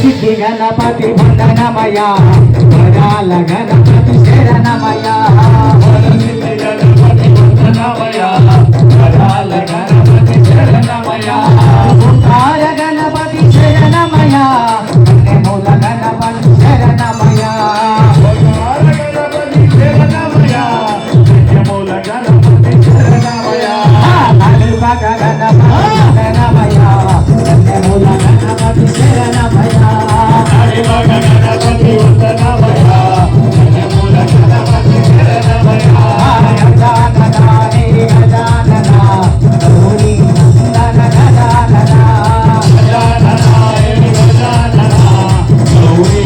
సిద్ధి గణపతి వందనమయ వరాల గణపతి శరణమయ సిద్ధి గణపతి వందనమయ వరాల గణపతి శరణమయ ఓంకార గణపతి శరణమయ మూల గణపతి శరణమయ ఓంకార గణపతి శరణమయ మూల గణపతి శరణమయ నలుపక గణపతి శరణమయ మూల గణపతి శరణమయ నలుపక గణపతి వందనమయ మూల గణపతి శరణమయ గజానన హే గజానన గౌరీ నందన గజానన గజానన హే గజానన గౌరీ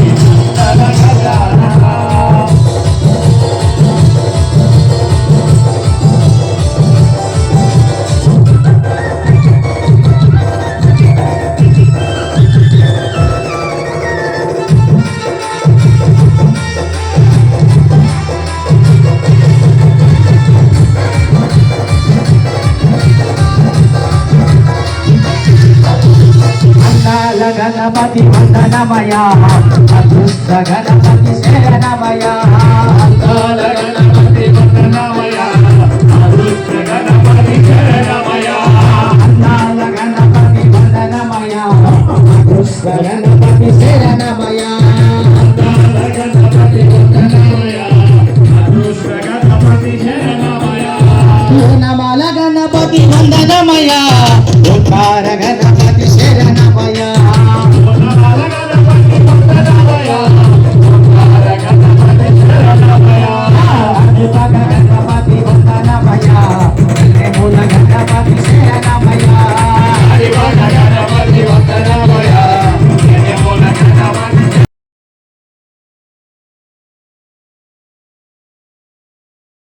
నందన గజానన గణపతి వందనమయ అదృష్ట గణపతి శరణమయ గణపతి వందనమయ అదృష్ట గణపతి శరణమయ అన్నాల గణపతి వందనమయ అదృష్ట గణపతి శరణమయ గణపతి వందనమయ అదృష్ట గణపతి శరణమయ నమల గణపతి వందనమయ ఓంకార గణపతి